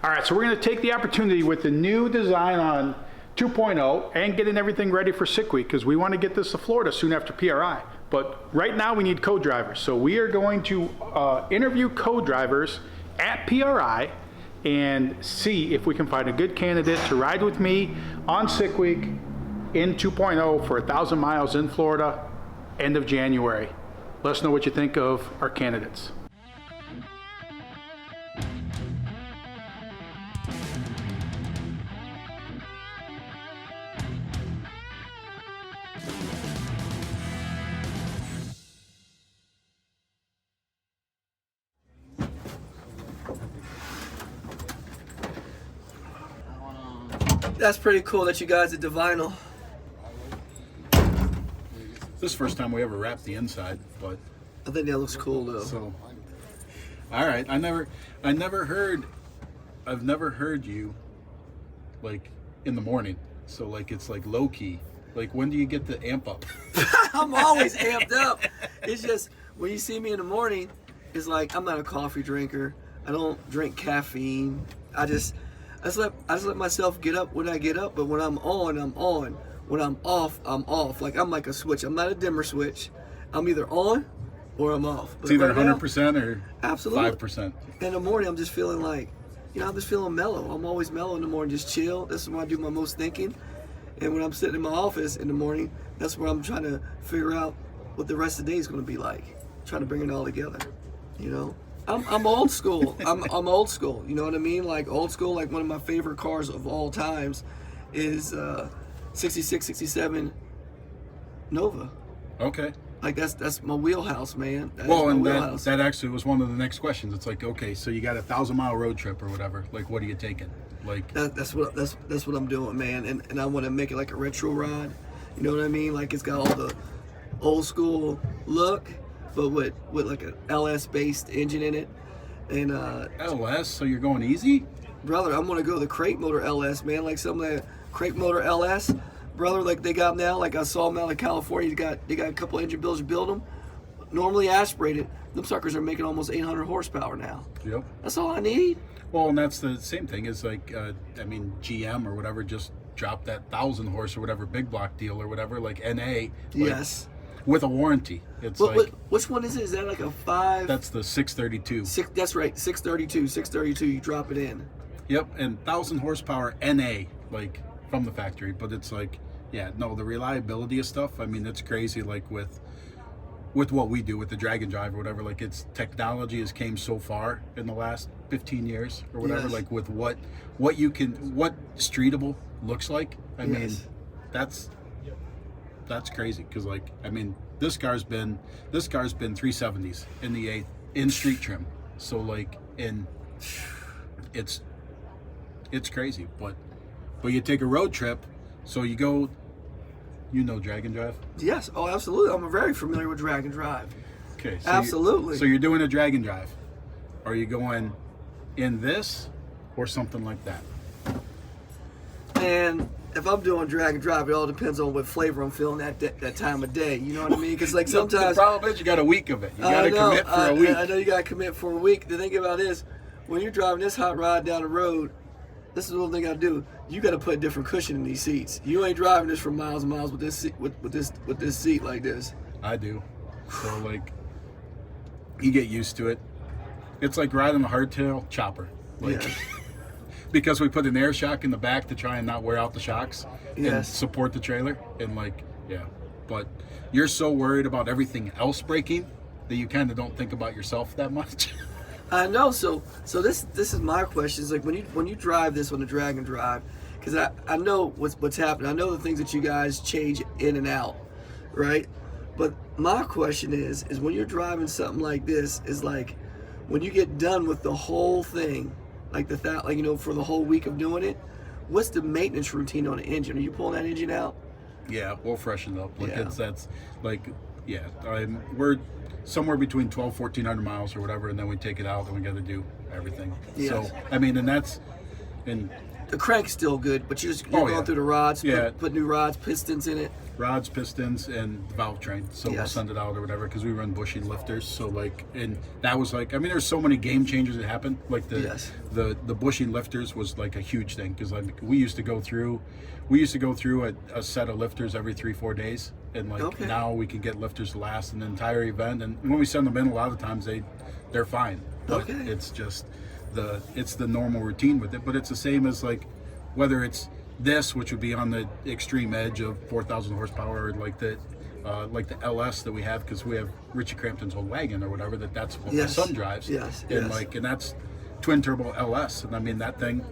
All right, so we're going to take the opportunity with the new design on 2.0 and getting everything ready for Sick Week, because we want to get this to Florida soon after PRI. But right now we need co-drivers. So we are going to interview co-drivers at PRI and see if we can find a good candidate to ride with me on Sick Week in 2.0 for 1,000 miles in Florida, end of January. Let us know what you think of our candidates. That's pretty cool that you guys did the vinyl. This is the first time we ever wrapped the inside, but I think that looks cool though. so all right. I've never heard you like in the morning. So like it's like low key. Like when do you get the amp up? I'm always amped up. It's just when you see me in the morning, it's like I'm not a coffee drinker. I don't drink caffeine. I just let myself get up when I get up, but when I'm on, I'm on. When I'm off, I'm off. Like I'm like a switch. I'm not a dimmer switch. I'm either on or I'm off. But It's either right 100% or absolutely 5%. In the morning, I'm just feeling like, I'm just feeling mellow. I'm always mellow in the morning, just chill. This is when I do my most thinking. And when I'm sitting in my office in the morning, that's where I'm trying to figure out what the rest of the day is going to be like. Trying to bring it all together, I'm old school. I'm old school. You know what I mean? Like old school. Like one of my favorite cars of all times is 66, 67 Nova. Okay. Like that's my wheelhouse, man. That actually was one of the next questions. It's like, okay, so you got a 1,000-mile road trip or whatever. Like, what are you taking? Like that's what I'm doing, man. And I want to make it like a retro ride. You know what I mean? Like it's got all the old school look, but with like an LS based engine in it. And LS, so you're going easy? Brother, I'm gonna go the crate motor LS, man. Like some of that crate motor LS, brother. Like they got now. Like I saw them out in California. They got a couple engine builders to build them. Normally aspirated. Them suckers are making almost 800 horsepower now. Yep. That's all I need. Well, and that's the same thing. Is like, GM or whatever just dropped that 1,000 horse or whatever big block deal or whatever, like NA. Yes. With a warranty. It's which one is it? Is that like a 5? That's the 632. That's right, 632. 632. You drop it in. Yep, and 1,000 horsepower NA, like from the factory. But it's like, the reliability of stuff. I mean, it's crazy. Like with what we do with the drag and drive or whatever. Like it's technology has came so far in the last 15 years or whatever. Yes. Like with what streetable looks like. I mean, that's crazy because this car's been 370s in the 8th in street trim. So like it's crazy, but you take a road trip, so you go, drag and drive. Yes, oh absolutely. I'm very familiar with drag and drive. Okay, so absolutely. So you're doing a drag and drive. Are you going in this or something like that? And if I'm doing drag and drive, it all depends on what flavor I'm feeling that time of day. You know what I mean? Because like sometimes the problem is you got a week of it. You got to commit for a week. I know you got to commit for a week. The thing about it is, when you're driving this hot rod down the road, this is the little thing I do. You got to put a different cushion in these seats. You ain't driving this for miles and miles with this seat, with this seat like this. I do. So like, you get used to it. It's like riding a hardtail chopper. Like. Yeah. Because we put an air shock in the back to try and not wear out the shocks and Yes. support the trailer. And but you're so worried about everything else breaking that you kind of don't think about yourself that much. I know. So this is my question. Is like when you drive this on the drag and drive, because I know what's happening. I know the things that you guys change in and out, right? But my question is when you're driving something like this, is like when you get done with the whole thing, like for the whole week of doing it, what's the maintenance routine on the engine? Are you pulling that engine out? Yeah, we'll freshen it up. Like Yeah. we're somewhere between 1,100 miles or whatever, and then we take it out and we got to do everything. Yes. So and The crank's still good, but you're going through the rods, put new rods, pistons in it. Rods, pistons, and valve train. So we'll Yes. send it out or whatever because we run bushing lifters. So like, and that was like, I mean, there's so many game changers that happened. Like the bushing lifters was like a huge thing because like we used to go through a set of lifters every 3-4 days, and like now we can get lifters to last an entire event. And when we send them in, a lot of times they're fine. But it's just it's the normal routine with it. But it's the same as like whether it's this, which would be on the extreme edge of 4,000 horsepower, or like the LS that we have, because we have Richie Crampton's old wagon or whatever. That's what my son drives. And that's twin turbo LS, and I mean that thing,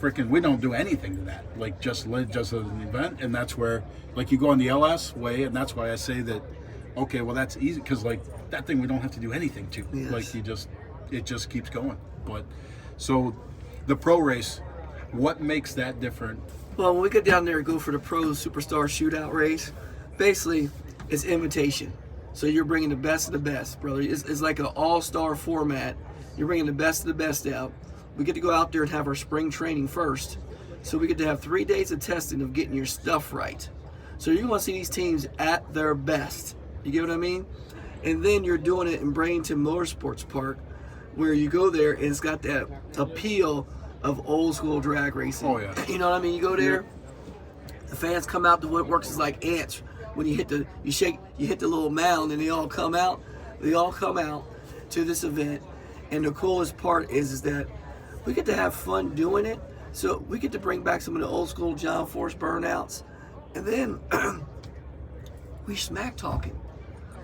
freaking, we don't do anything to that. Like just as an event, and that's where like you go on the LS way, and that's why I say that. Okay, well that's easy because like that thing we don't have to do anything to. Like it just keeps going. But so the pro race, what makes that different? Well, when we get down there and go for the pro superstar shootout race, basically it's invitation. So you're bringing the best of the best, brother. It's like an all-star format. You're bringing the best of the best out. We get to go out there and have our spring training first. So we get to have 3 days of testing of getting your stuff right. So you're going to see these teams at their best. You get what I mean? And then you're doing it in Bradenton Motorsports Park, where you go there and it's got that appeal of old school drag racing. Oh yeah. You know what I mean? You go there, the fans come out. The woodworks is like ants. When you hit the little mound and they all come out. They all come out to this event, and the coolest part is that we get to have fun doing it. So we get to bring back some of the old school John Force burnouts, and then we smack talking.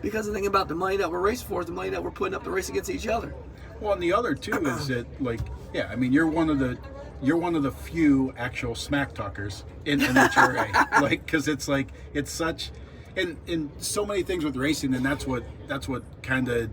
Because the thing about the money that we're racing for is the money that we're putting up to race against each other. Well, and the other too is that, like, yeah, I mean, you're one of the few actual smack talkers in NHRA, like, because it's like it's such, and so many things with racing, and that's what kind of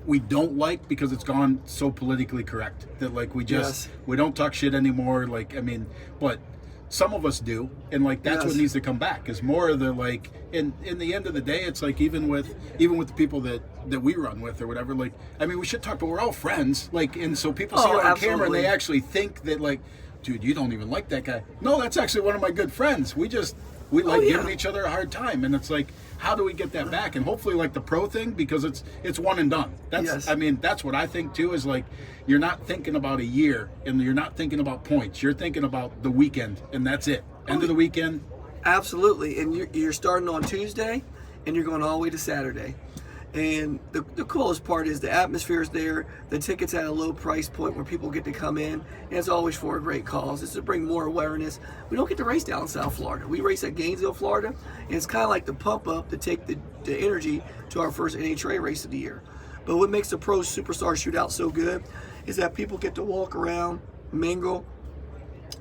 we don't like, because it's gone so politically correct that like we don't talk shit anymore. Like, I mean, but some of us do, and like that's what needs to come back, is more of the like, in the end of the day, it's like even with the people that we run with or whatever, like, I mean, we should talk, but we're all friends, like, and so people see it on camera and they actually think that like, dude, you don't even like that guy. No, that's actually one of my good friends. We like giving each other a hard time, and it's like, how do we get that back? And hopefully like the pro thing, because it's one and done. That's I mean, that's what I think too, is like, you're not thinking about a year, and you're not thinking about points. You're thinking about the weekend, and that's it. End of the weekend. Absolutely. And you're starting on Tuesday, and you're going all the way to Saturday. And the coolest part is the atmosphere is there. The tickets at a low price point where people get to come in, and it's always for a great cause. It's to bring more awareness. We don't get to race down in South Florida. We race at Gainesville, Florida, and it's kind of like the pump up to take the energy to our first NHRA race of the year. But what makes the Pro Superstar Shootout so good is that people get to walk around, mingle.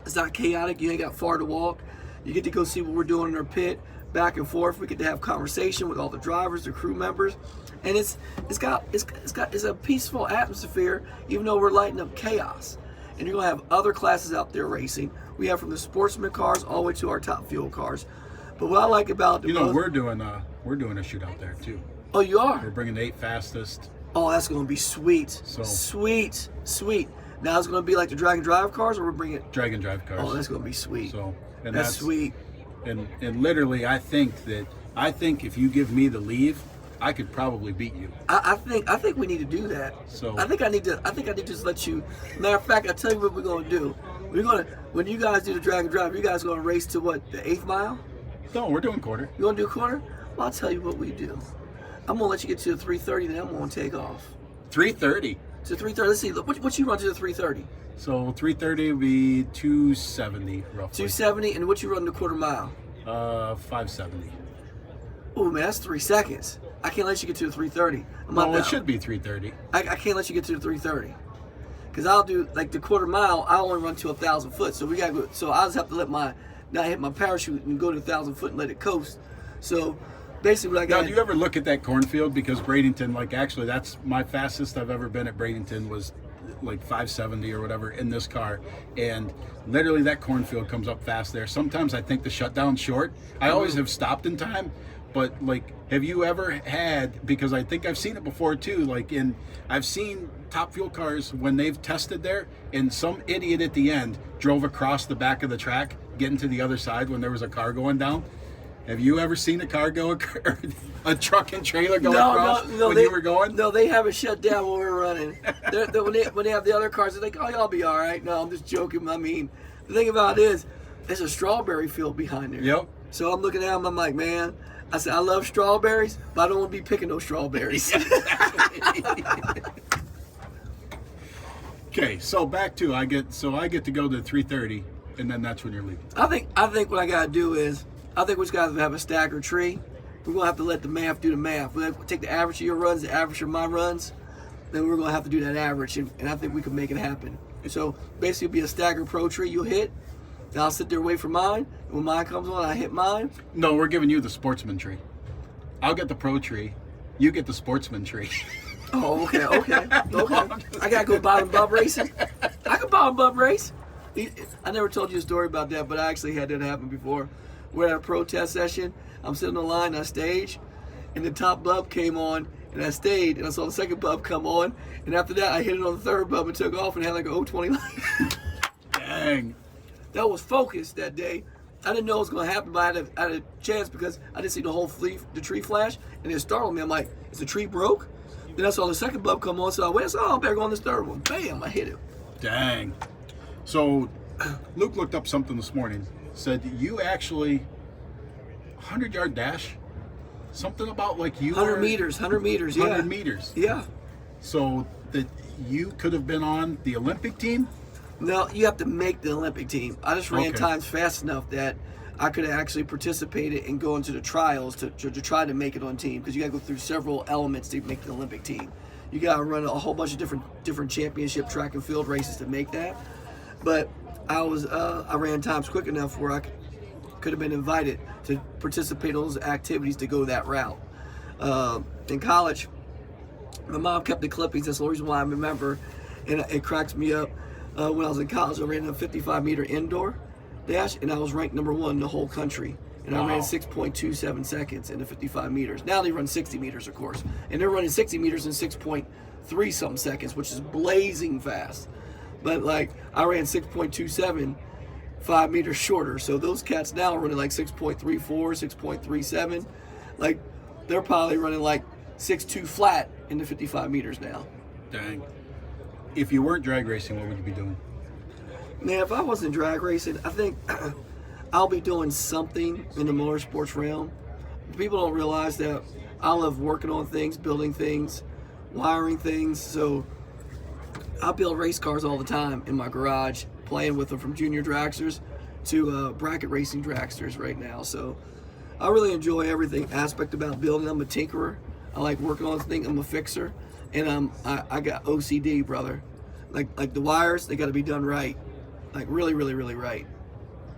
It's not chaotic. You ain't got far to walk. You get to go see what we're doing in our pit, back and forth. We get to have conversation with all the drivers, the crew members, and it's a peaceful atmosphere, even though we're lighting up chaos. And you're gonna have other classes out there racing. We have from the sportsman cars all the way to our top fuel cars. But what I like about we're doing a shootout there too. Oh, you are? We're bringing the 8 fastest. Oh, that's gonna be sweet. So sweet. Now it's gonna be like the drag and drive cars, or we're bringing drag and drive cars. Oh, that's gonna be sweet. So and that's sweet. And literally, I think if you give me the leave, I could probably beat you. I think we need to do that. So I think I need to just let you. Matter of fact, I'll tell you what we're gonna do. When you guys do the drag and drive, you guys gonna race to what, the 8th mile? No, we're doing quarter. You gonna do quarter? Well, I'll tell you what we do. I'm gonna let you get to the 3:30, then I'm gonna take off. 3:30. To 3:30. Let's see. What you run to the 3:30? So 3:30 would be 270 roughly. 270, and what you run the quarter mile? 570. Oh man, that's 3 seconds. I can't let you get to the 3:30. No, it should be 3:30. I can't let you get to the 3:30. Because I'll do, like, the quarter mile, I only run to 1,000 foot. So we gotta go. So I just have to not hit my parachute and go to 1,000 foot and let it coast. So basically what I got. Now, do you ever look at that cornfield? Because Bradenton, like, actually, that's my fastest I've ever been at Bradenton was like 570 or whatever in this car, and literally that cornfield comes up fast there. Sometimes I think the shutdown's short. I always have stopped in time, but like, have you ever had, because I think I've seen it before too, like I've seen Top Fuel cars when they've tested there, and some idiot at the end drove across the back of the track, getting to the other side when there was a car going down. Have you ever seen a car go, a truck and trailer go across when you were going? No, they haven't shut down when we were running. When they have the other cars, they're like, oh, y'all be all right. No, I'm just joking. I mean, the thing about it is, there's a strawberry field behind there. Yep. So I'm looking at them, I'm like, man, I said, I love strawberries, but I don't want to be picking those strawberries. Okay, so back to I get to go to 3:30, and then that's when you're leaving. I think what I gotta do is, I think we just gotta have a staggered tree. We're gonna have to let the math do the math. We're gonna take the average of your runs, the average of my runs, then we're gonna have to do that average, and I think we can make it happen. So basically, it'll be a staggered pro tree. You'll hit, then I'll sit there and wait for mine. And when mine comes on, I hit mine. No, we're giving you the sportsman tree. I'll get the pro tree. You get the sportsman tree. Oh, okay. I gotta go bottom bub racing. I can bottom bub race. I never told you a story about that, but I actually had that happen before. We're at a protest session. I'm sitting on the line on stage, and the top bub came on, and I stayed, and I saw the second bub come on, and after that, I hit it on the third bub and took off and had like an 020 line. Dang. That was focused that day. I didn't know it was going to happen, but I had a chance because I didn't see the tree flash, and it startled me. I'm like, is the tree broke? Then I saw the second bub come on, so I went, I better go on this third one. Bam, I hit it. Dang. So Luke looked up something this morning. Said you actually 100-yard dash. Something about like you 100 meters, yeah. 100 meters. Yeah. So that you could have been on the Olympic team? No, you have to make the Olympic team. I just ran times fast enough that I could have actually participated and go into the trials to try to make it on team, because you got to go through several elements to make the Olympic team. You got to run a whole bunch of different championship track and field races to make that. But I ran times quick enough where I could have been invited to participate in those activities to go that route. In college, my mom kept the clippings. That's the reason why I remember, and it cracks me up. When I was in college, I ran a 55-meter indoor dash, and I was ranked number 1 in the whole country. And I ran 6.27 seconds in the 55 meters. Now they run 60 meters, of course. And they're running 60 meters in 6.3 something seconds, which is blazing fast. But like, I ran 6.27, 5 meters shorter. So those cats now are running like 6.34, 6.37. Like, they're probably running like 6.2 flat in the 55 meters now. Dang. If you weren't drag racing, what would you be doing? Man, if I wasn't drag racing, I think I'll be doing something in the motorsports realm. People don't realize that I love working on things, building things, wiring things. So I build race cars all the time in my garage, playing with them, from junior dragsters to bracket racing dragsters right now. So I really enjoy everything aspect about building. I'm a tinkerer. I like working on things. I'm a fixer. And I got OCD, brother. Like the wires, they got to be done right. Like really, really, really right.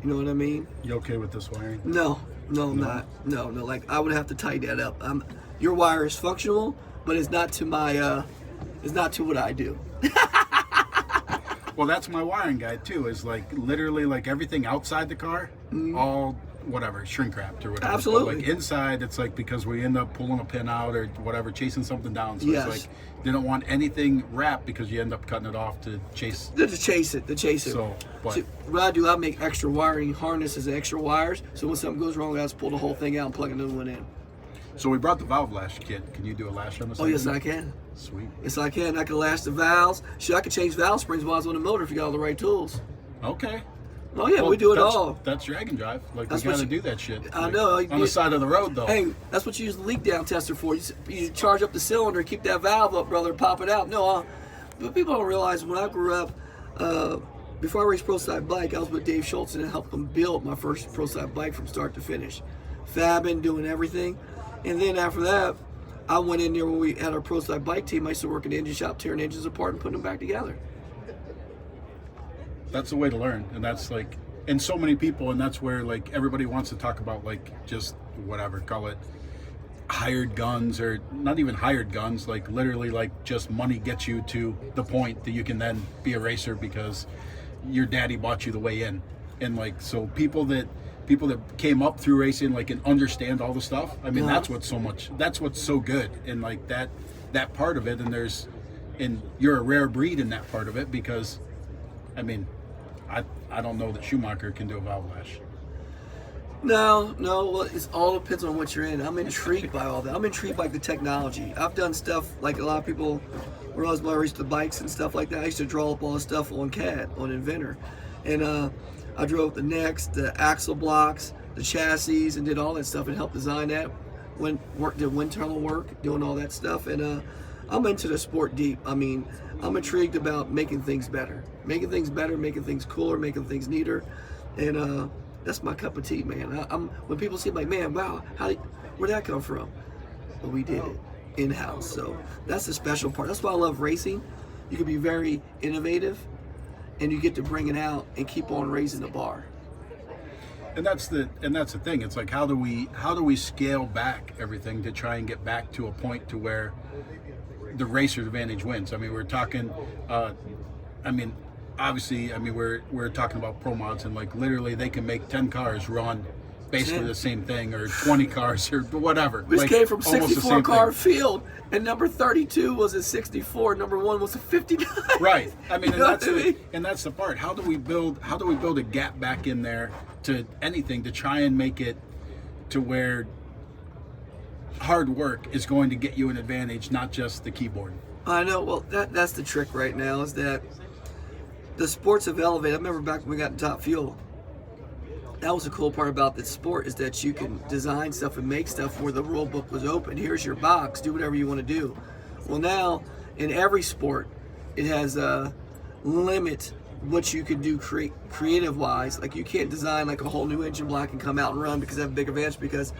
You know what I mean? You okay with this wiring? No, I'm not. No. Like, I would have to tighten that up. Your wire is functional, but it's not to my. It's not to what I do. Well, that's my wiring guide too. Is like literally like everything outside the car, all whatever, shrink wrapped or whatever. Absolutely. But like inside, it's like, because we end up pulling a pin out or whatever, chasing something down. So Yes. it's like, they don't want anything wrapped because you end up cutting it off to chase. To chase it. So, but See, what I do, I make extra wiring harnesses and extra wires. So when something goes wrong, I just pull the whole thing out and plug another one in. so we brought the valve lash kit. Can you do a lash on this? Oh, yes, I can. Sweet. Yes, I can. I can lash the valves. Shit, I can change valve springs while I was on the motor if you got all the right tools. Okay. Oh, yeah, Well, we do it that's- all. That's drag and drive. Like, That's we what got to you- do that shit. I Like, know. On the side of the road, though. Hey, that's what you use the leak down tester for. You charge up the cylinder, keep that valve up, brother, and pop it out. No, but people don't realize when I grew up, before I raced prototype bike, I was with Dave Schultz and helped him build my first prototype bike from start to finish. Fabbing, doing everything. And then after that, I went in there when we had our prototype bike team. I used to work in the engine shop, tearing engines apart and putting them back together. That's the way to learn. And that's like, and so many people, and that's where like everybody wants to talk about like just whatever, call it hired guns, or not even hired guns, like literally like just money gets you to the point that you can then be a racer because your daddy bought you the way in. And like, so people that people that came up through racing, like, and understand all the stuff. I mean, Yeah. that's what's so good, and like that part of it. And you're a rare breed in that part of it, because, I mean, I don't know that Schumacher can do a valve lash. No, well, it all depends on what you're in. I'm intrigued by all that. I'm intrigued by the technology. I've done stuff like a lot of people, when I raced the bikes and stuff like that, I used to draw up all the stuff on CAD, on Inventor. And I drove the necks, the axle blocks, the chassis, and did all that stuff and helped design that. Did wind tunnel work, doing all that stuff. And I'm into the sport deep. I mean, I'm intrigued about making things better, making things cooler, making things neater. And that's my cup of tea, man. When people see, like, man, wow, where'd that come from? Well, we did it in-house. So that's the special part. That's why I love racing. You can be very innovative, and you get to bring it out and keep on raising the bar. And that's the thing. It's like, how do we scale back everything to try and get back to a point to where the racer's advantage wins? I mean, we're talking. Obviously, I mean, we're talking about pro mods, and like literally they can make 10 cars run basically the same thing, or 20 cars or whatever. We just came from almost the 64 same car thing. field, and number 32 was a 64, number 1 was a 59. Right. I mean, You know what I mean? and that's the part. How do we build a gap back in there to anything to try and make it to where hard work is going to get you an advantage, not just the keyboard? I know. Well, that's the trick right now, is that the sports have elevated. I remember back when we got in Top Fuel, that was the cool part about this sport, is that you can design stuff and make stuff where the rule book was open. Here's your box, do whatever you want to do. Well, now in every sport, it has a limit what you can do creative wise. Like, you can't design like a whole new engine block and come out and run because they have a big advantage, because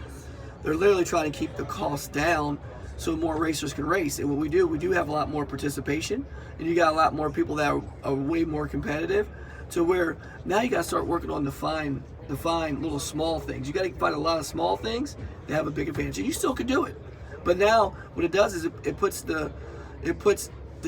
they're literally trying to keep the cost down so more racers can race. And what we do have a lot more participation, and you got a lot more people that are way more competitive, to where now you got to start working on the fine little small things. You got to find a lot of small things that have a big advantage, and you still can do it. But now what it does is it puts the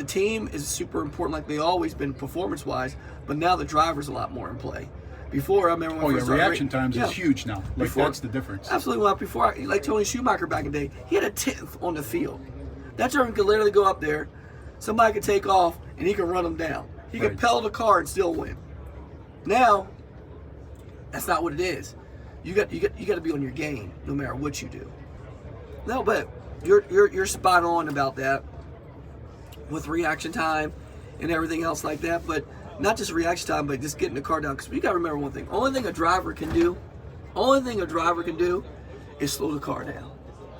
team is super important, like they always been performance wise, but now the driver's a lot more in play. Before, I remember when I first started reaction times is huge now. Like, Before- that's the difference. Absolutely. Well, before, like Tony Schumacher back in the day, he had a 10th on the field. That driver could literally go up there, somebody could take off, and he could run them down. He could Right. pedal the car and still win. Now, that's not what it is. You got to be on your game no matter what you do. No, but you're spot on about that with reaction time and everything else like that. But not just reaction time, but just getting the car down. Because you got to remember one thing: only thing a driver can do is slow the car down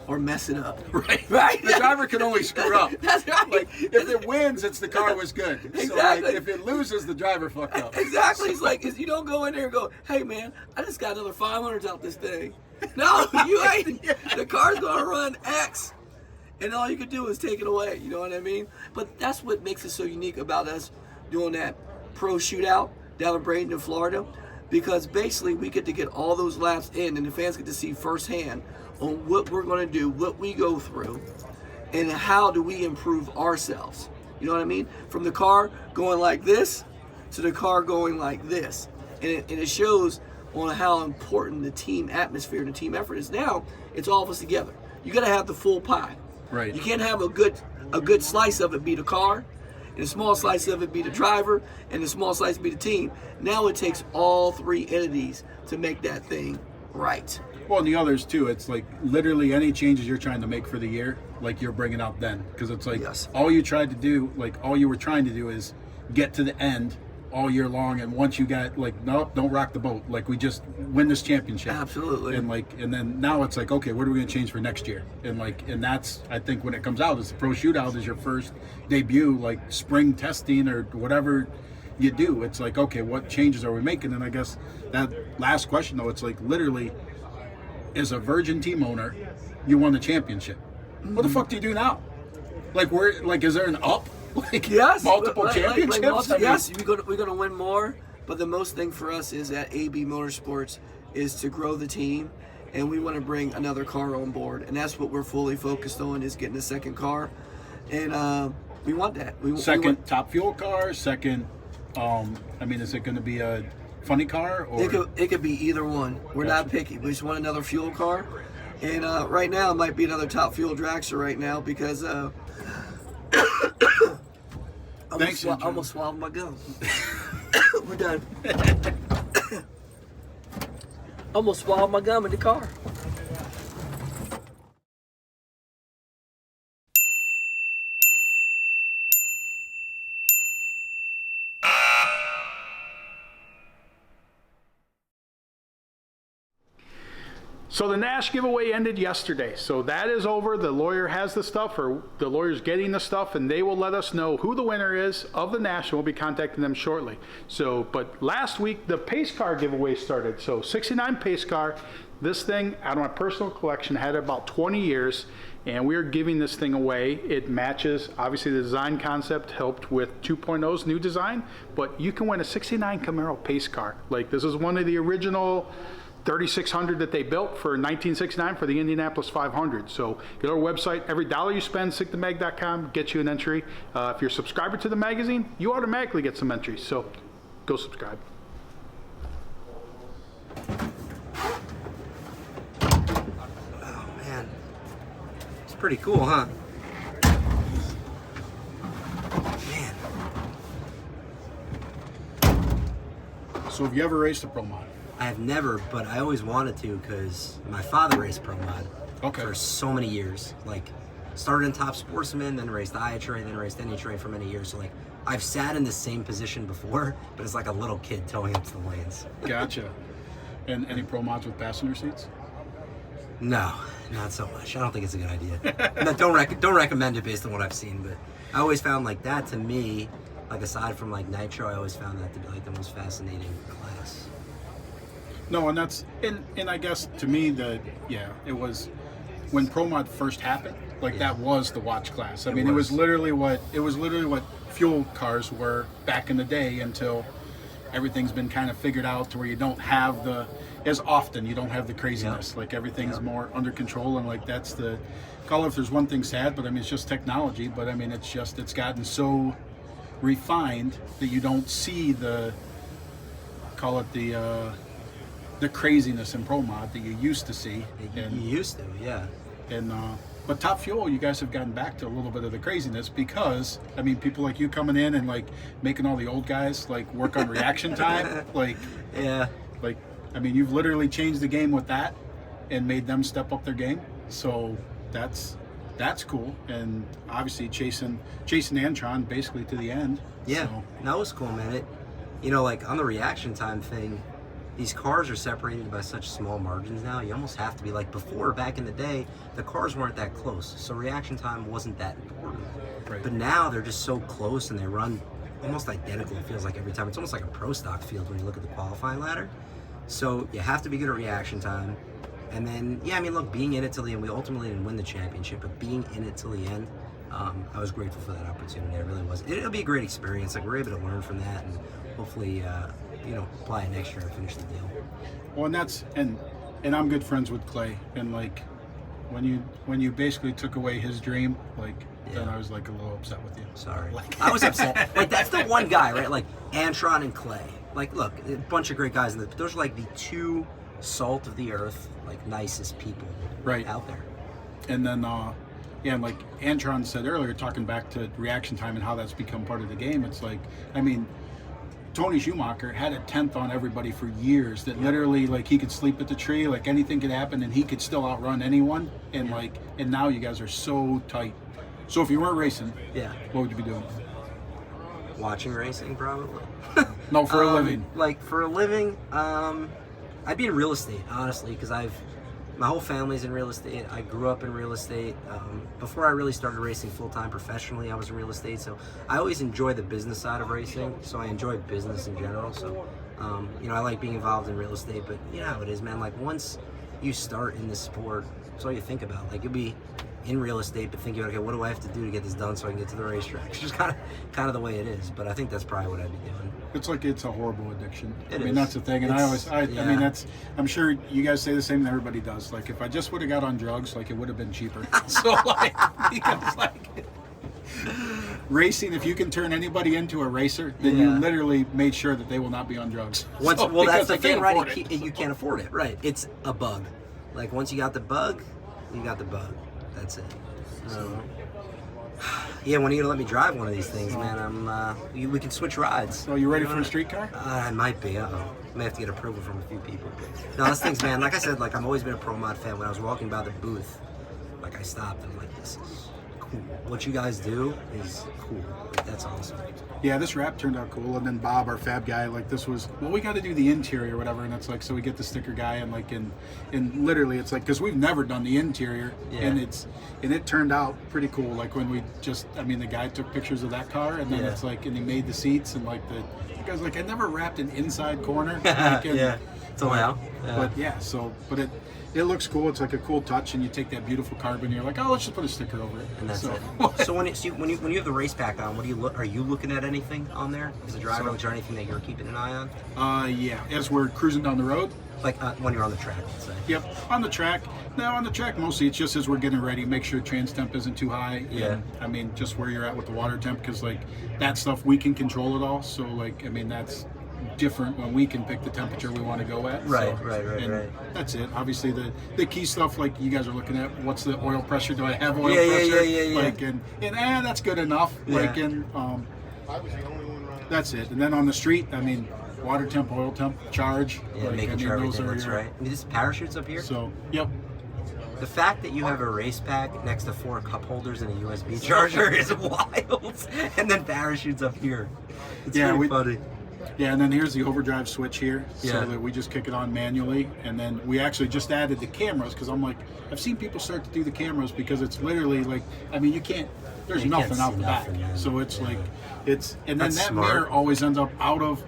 or mess it up. Right. Right. The driver can only screw up. That's right. Like, if it wins, it's the car was good. So, Exactly. like, if it loses, the driver fucked up. Exactly. It's like, you don't go in there and go, hey man, I just got another 500 out this thing. No, you ain't. The car's gonna run X, and all you can do is take it away. You know what I mean? But that's what makes it so unique about us doing that pro shootout down in Bradenton, Florida, because basically we get to get all those laps in, and the fans get to see firsthand on what we're going to do, what we go through, and how do we improve ourselves. You know what I mean? From the car going like this to the car going like this. And it shows on how important the team atmosphere and the team effort is. Now, it's all of us together. You got to have the full pie. Right. You can't have a good slice of it be the car, and a small slice of it be the driver, and a small slice be the team. Now it takes all three entities to make that thing right. Well, and the others too. It's like literally any changes you're trying to make for the year, like you're bringing out then, because it's like Yes. all you were trying to do is get to the end all year long, and once you got like, nope, don't rock the boat. Like, we just win this championship. Absolutely. And then now it's like, okay, what are we going to change for next year? And that's, I think, when it comes out, is the pro shootout is your first debut, like spring testing or whatever you do. It's like, okay, what changes are we making? And I guess that last question though, it's like literally, as a virgin team owner, you won the championship. What the fuck do you do now? Like, is there an up? Like, Yes, multiple championships? I mean, yes, we're going to win more. But the most thing for us is at AB Motorsports is to grow the team, and we want to bring another car on board, and that's what we're fully focused on, is getting a second car, and we want that. We second want, top fuel car, second. I mean, is it going to be a funny car, or It could be either one. We're not picky. We just want another fuel car. And right now, it might be another Top Fuel dragster right now because I almost swallowed my gum. We're done. Almost swallowed my gum in the car. So the Nash giveaway ended yesterday. So that is over. The lawyer has the stuff, or the lawyer's getting the stuff, and they will let us know who the winner is of the Nash, and we'll be contacting them shortly. So, but last week, the pace car giveaway started. So 69 pace car. This thing, out of my personal collection, had about 20 years, and we are giving this thing away. It matches, obviously the design concept helped with 2.0's new design, but you can win a 69 Camaro pace car. Like, this is one of the original 3600 that they built for 1969 for the Indianapolis 500. So go to our website. Every dollar you spend, sigthemag.com, gets you an entry. If you're a subscriber to the magazine, you automatically get some entries. So go subscribe. Oh man, it's pretty cool, huh? Man. So have you ever raced a Pro Mod? I have never, but I always wanted to because my father raced Pro Mod for so many years. Like, started in Top Sportsman, then raced iTrain, then raced AnyTrain for many years. So, like, I've sat in the same position before, but it's like a little kid towing up to the lanes. Gotcha. And any Pro Mods with passenger seats? No, not so much. I don't think it's a good idea. No, don't recommend it based on what I've seen, but I always found, like, that to me, like, aside from, like, Nitro, I always found that to be, like, the most fascinating class. No, and that's and I guess to me it was when Pro Mod first happened. Like that was the watch class. I mean, it was literally what fuel cars were back in the day until everything's been kind of figured out to where you don't have the craziness. Like everything's more under control, and like that's the call it if there's one thing sad, but I mean it's just technology. But I mean it's gotten so refined that you don't see the craziness in Pro Mod that you used to see. You used to, yeah. And but Top Fuel, you guys have gotten back to a little bit of the craziness because I mean, people like you coming in and like making all the old guys like work on reaction time, like yeah, like I mean, you've literally changed the game with that and made them step up their game. So that's cool, and obviously chasing Antron basically to the end. Yeah, so. That was cool, man. Like on the reaction time thing. These cars are separated by such small margins now. You almost have to be like before, back in the day, the cars weren't that close. So reaction time wasn't that important. Right. But now they're just so close and they run almost identical, it feels like every time. It's almost like a pro stock field when you look at the qualifying ladder. So you have to be good at reaction time. And then, yeah, I mean, look, being in it till the end, we ultimately didn't win the championship, but being in it till the end, I was grateful for that opportunity. I really was. It'll be a great experience. Like, we're able to learn from that and hopefully, apply it next year and finish the deal. Well, and I'm good friends with Clay, and like when you basically took away his dream, like then I was like a little upset with you. Sorry, I was upset. Like that's the one guy, right? Like Antron and Clay. Like, look, a bunch of great guys but those are like the two salt of the earth, like nicest people out there. And then and like Antron said earlier, talking back to reaction time and how that's become part of the game, it's like, I mean, Tony Schumacher had a 10th on everybody for years that literally like he could sleep at the tree, like anything could happen and he could still outrun anyone, and and now you guys are so tight. So if you weren't racing, what would you be doing? Watching racing, probably. No, for a living. Like for a living, I'd be in real estate, honestly, because my whole family's in real estate. I grew up in real estate. Before I really started racing full-time professionally, I was in real estate. So I always enjoy the business side of racing. So I enjoy business in general. So, I like being involved in real estate. But you know how it is, man. Like once you start in this sport, that's all you think about. Like you'll be in real estate, but thinking, okay, what do I have to do to get this done so I can get to the racetrack? It's just kind of the way it is. But I think that's probably what I'd be doing. It's like it's a horrible addiction. I mean, that's the thing. And I mean, I'm sure you guys say the same that everybody does. Like, if I just would have got on drugs, like, it would have been cheaper. So, like, because, like, racing, if you can turn anybody into a racer, then you literally made sure that they will not be on drugs. Well, that's because the they thing, can't right? afford it. You can't afford it, right? It's a bug. Like once you got the bug, you got the bug. That's it. Yeah, when are you gonna let me drive one of these things, man? We can switch rides. So you ready for a street car? I might be. I may have to get approval from a few people. No, this thing's, man. Like I said, like I've always been a pro mod fan. When I was walking by the booth, like I stopped and I'm like, this is cool. What you guys do is cool. Like, that's awesome. Yeah, this wrap turned out cool, and then Bob, our fab guy, like this was, well, we got to do the interior or whatever, and it's like, so we get the sticker guy, and like, and literally, it's like, because we've never done the interior, and it turned out pretty cool. Like when we just, I mean, the guy took pictures of that car, and then it's like, and he made the seats, and like the guy's like, I never wrapped an inside corner. Like, and, Till now. But yeah, so, but it looks cool. It's like a cool touch, and you take that beautiful carbon. You're like, oh, let's just put a sticker over it. And that's so. it. So when you have the race pack on, what do you look? Are you looking at anything on there as a driver? Is there anything that you're keeping an eye on? Yeah. As we're cruising down the road. Like when you're on the track, let's say. Yep, on the track. Now on the track, mostly it's just as we're getting ready, make sure trans temp isn't too high. Yeah. And, I mean, just where you're at with the water temp, because like that stuff we can control it all. So like, I mean, that's different when we can pick the temperature we want to go at. Right, so, right. That's it. Obviously, the key stuff like you guys are looking at. What's the oil pressure? Do I have oil Yeah, pressure? yeah. Like and that's good enough. Yeah. Like that's it. And then on the street, I mean, water temp, oil temp, charge. Yeah, like, making sure those everything are looks your- right. I mean, this parachutes up here. So yep. The fact that you have a race pack next to 4 cup holders and a USB charger is wild. And then parachutes up here. It's pretty funny. Yeah, and then here's the overdrive switch here, Yeah. so that we just kick it on manually. And then we actually just added the cameras, because I'm like, I've seen people start to do the cameras because it's literally like, I mean, you can't, there's You can't nothing out see the back. nothing, man. So it's like, it's, and then That's that smart. mirror always ends up out of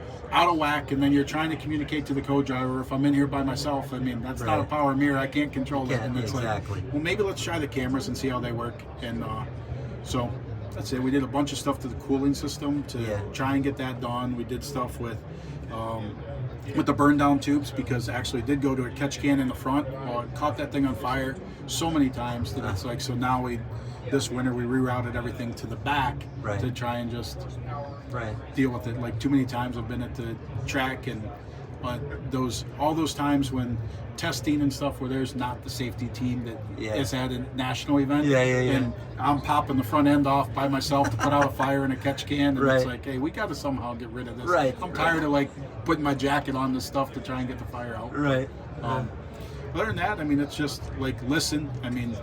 whack, and then you're trying to communicate to the co-driver. If I'm in here by myself, I mean, that's not a Right. power mirror, I can't control it. Yeah, And it's exactly. like, well, maybe let's try the cameras and see how they work. And so that's it. We did a bunch of stuff to the cooling system to try and get that done. We did stuff with the burn down tubes, because actually did go to a catch can in the front. Caught that thing on fire so many times that it's like, so now this winter we rerouted everything to the back to try and just deal with it. Like too many times I've been at the track, and all those times when testing and stuff where there's not the safety team that is at a national event, and I'm popping the front end off by myself to put out a fire in a catch can, and it's like, hey, we got to somehow get rid of this. I'm tired of like putting my jacket on this stuff to try and get the fire out. Other than that, I mean, it's just like listen. I mean,